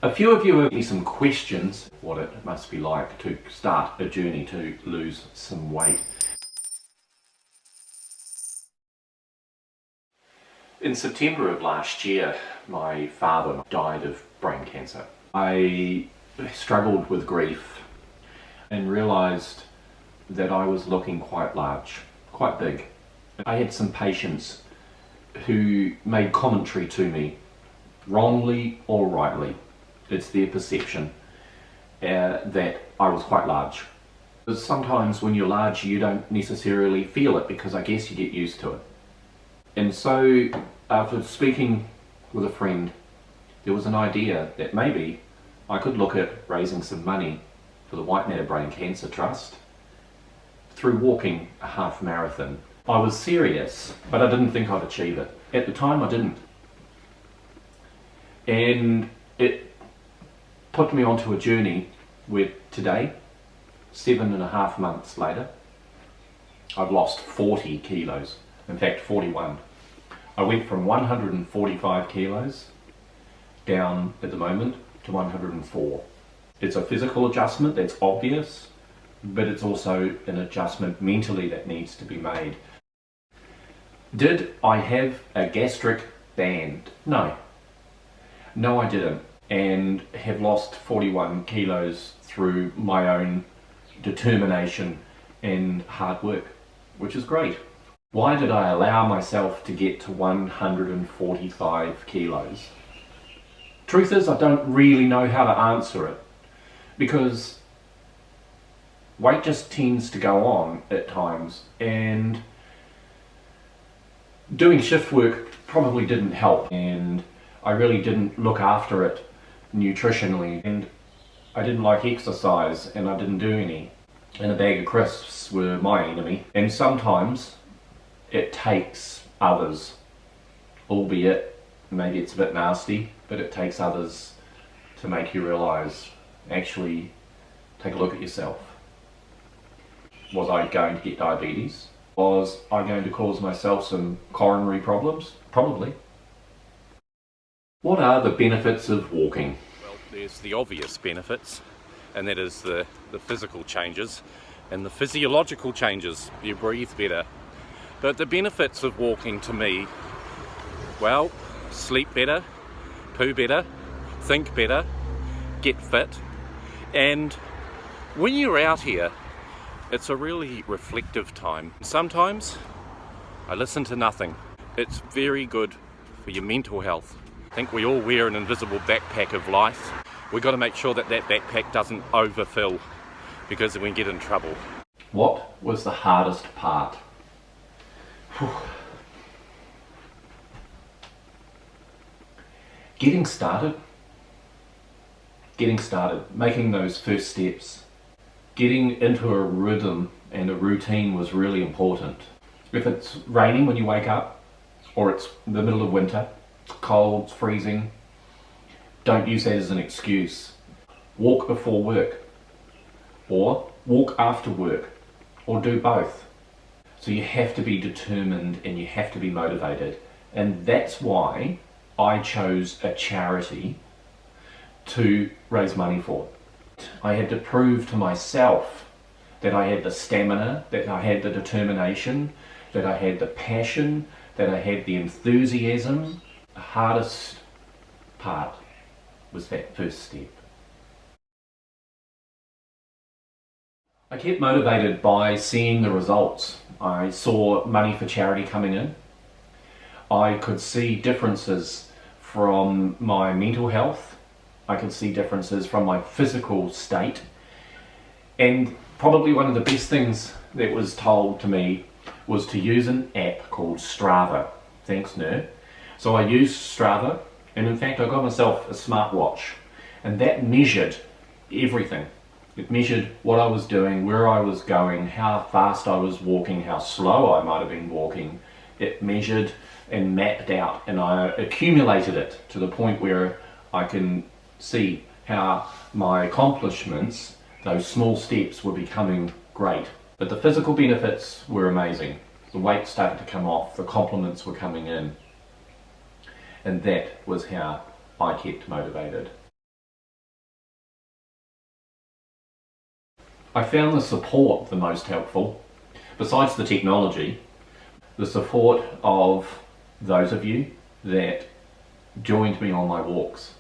A few of you have me some questions, what it must be like to start a journey to lose some weight. In September of last year, my father died of brain cancer. I struggled with grief and realised that I was looking quite large, quite big. I had some patients who made commentary to me, wrongly or rightly. It's their perception that I was quite large. Because sometimes when you're large you don't necessarily feel it because I guess you get used to it. And so after speaking with a friend, there was an idea that maybe I could look at raising some money for the White Matter Brain Cancer Trust through walking a half marathon. I was serious, but I didn't think I'd achieve it. At the time I didn't. And it put me onto a journey where today, 7.5 months later, I've lost 40 kilos, in fact 41. I went from 145 kilos down at the moment to 104. It's a physical adjustment that's obvious, but it's also an adjustment mentally that needs to be made. Did I have a gastric band? No. No, I didn't, and have lost 41 kilos through my own determination and hard work, which is great. Why did I allow myself to get to 145 kilos? Truth is, I don't really know how to answer it, because weight just tends to go on at times, and doing shift work probably didn't help, and I really didn't look after it nutritionally, and I didn't like exercise and I didn't do any, and a bag of crisps were my enemy. And sometimes it takes others, albeit maybe it's a bit nasty, but it takes others to make you realise, actually take a look at yourself. Was I going to get diabetes? Was I going to cause myself some coronary problems? Probably. What are the benefits of walking? Well, there's the obvious benefits, and that is the physical changes and the physiological changes. You breathe better. But the benefits of walking to me, well, sleep better, poo better, think better, get fit, and when you're out here, it's a really reflective time. Sometimes I listen to nothing. It's very good for your mental health. I think we all wear an invisible backpack of life. We've got to make sure that that backpack doesn't overfill, because then we get in trouble. What was the hardest part? Getting started, making those first steps, getting into a rhythm and a routine was really important. If it's raining when you wake up, or it's the middle of winter, cold, it's freezing, don't use that as an excuse. Walk before work, or walk after work, or do both. So you have to be determined and you have to be motivated, and that's why I chose a charity to raise money for. I had to prove to myself that I had the stamina, that I had the determination, that I had the passion, that I had the enthusiasm. The hardest part was that first step. I kept motivated by seeing the results. I saw money for charity coming in. I could see differences from my mental health. I could see differences from my physical state. And probably one of the best things that was told to me was to use an app called Strava. Thanks, nerd. So I used Strava, and in fact I got myself a smartwatch, and that measured everything. It measured what I was doing, where I was going, how fast I was walking, how slow I might have been walking. It measured and mapped out, and I accumulated it to the point where I can see how my accomplishments, those small steps, were becoming great. But the physical benefits were amazing. The weight started to come off, the compliments were coming in, and that was how I kept motivated. I found the support the most helpful. Besides the technology, the support of those of you that joined me on my walks.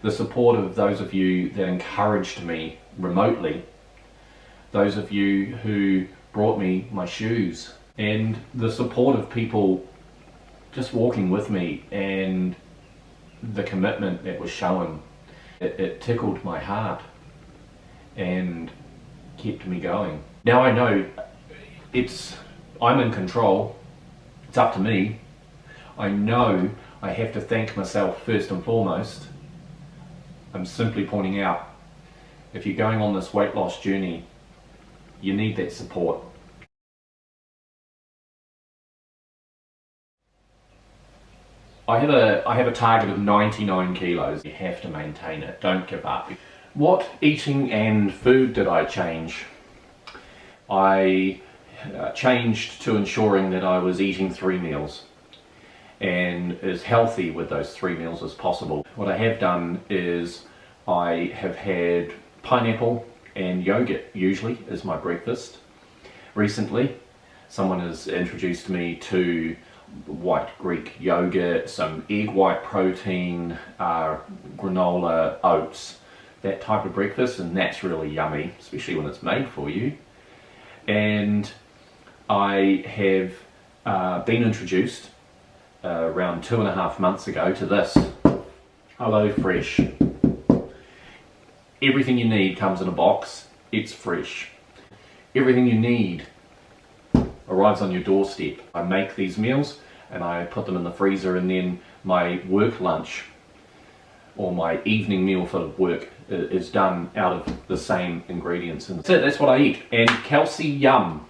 The support of those of you that encouraged me remotely. Those of you who brought me my shoes. And the support of people just walking with me, and the commitment that was shown. It tickled my heart and kept me going. Now I know I'm in control. It's up to me. I know I have to thank myself first and foremost. I'm simply pointing out, if you're going on this weight loss journey, you need that support. I have a target of 99 kilos. You have to maintain it, don't give up. What eating and food did I change? I changed to ensuring that I was eating 3 meals and as healthy with those 3 meals as possible. What I have done is I have had pineapple and yogurt usually as my breakfast. Recently, someone has introduced me to white Greek yogurt, some egg white protein, granola, oats, that type of breakfast, and that's really yummy, especially when it's made for you. And I have been introduced around 2.5 months ago to this Hello Fresh. Everything you need comes in a box. It's fresh. Everything you need arrives on your doorstep. I make these meals and I put them in the freezer, and then my work lunch or my evening meal for work is done out of the same ingredients. And that's what I eat. And Kelsey Yum.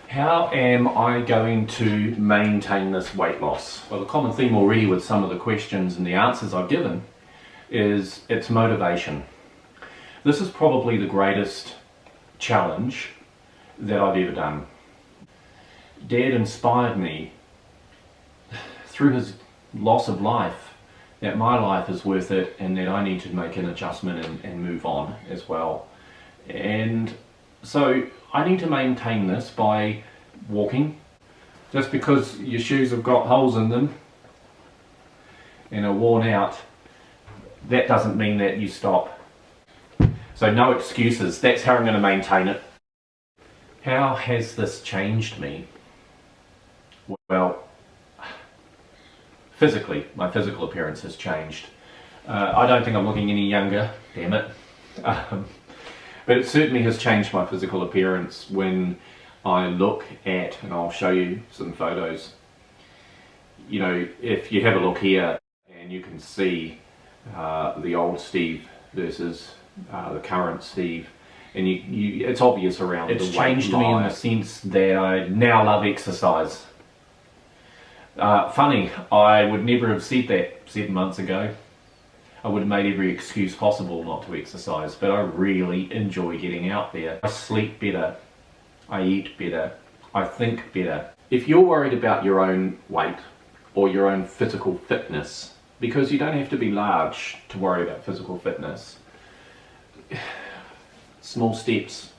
How am I going to maintain this weight loss? Well, the common theme already with some of the questions and the answers I've given is it's motivation. This is probably the greatest challenge that I've ever done. Dad inspired me through his loss of life that my life is worth it and that I need to make an adjustment and move on as well. And so I need to maintain this by walking. Just because your shoes have got holes in them and are worn out, that doesn't mean that you stop. So no excuses. That's how I'm going to maintain it. How has this changed me? Well, physically, my physical appearance has changed. I don't think I'm looking any younger, damn it. But it certainly has changed my physical appearance when I look at, and I'll show you some photos. You know, if you have a look here and you can see the old Steve versus the current Steve, and it's obvious around the weight line. It's changed me in the sense that I now love exercise. Funny, I would never have said that 7 months ago. I would have made every excuse possible not to exercise, but I really enjoy getting out there. I sleep better, I eat better, I think better. If you're worried about your own weight or your own physical fitness, because you don't have to be large to worry about physical fitness, small steps.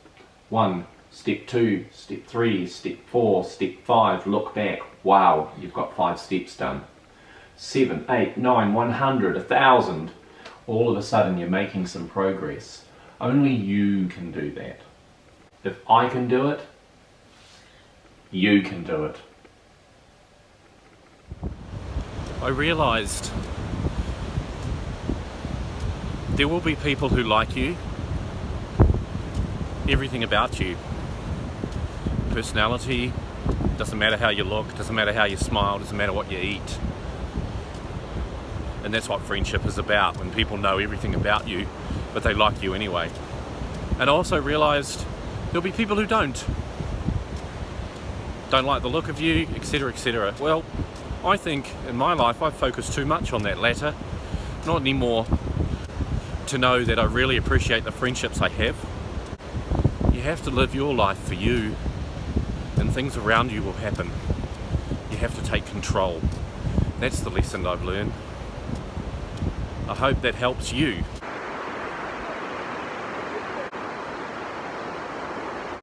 1, step 2, step 3, step 4, step 5, look back. Wow, you've got 5 steps done. 7, 8, 9, 100, 1,000. All of a sudden you're making some progress. Only you can do that. If I can do it, you can do it. I realised there will be people who like you, everything about you. Personality, doesn't matter how you look, doesn't matter how you smile, doesn't matter what you eat. And that's what friendship is about, when people know everything about you, but they like you anyway. And I also realised there'll be people who don't like the look of you, etc, etc. Well, I think in my life I've focused too much on that latter, not anymore, to know that I really appreciate the friendships I have. You have to live your life for you, and things around you will happen. You have to take control. That's the lesson I've learned. I hope that helps you.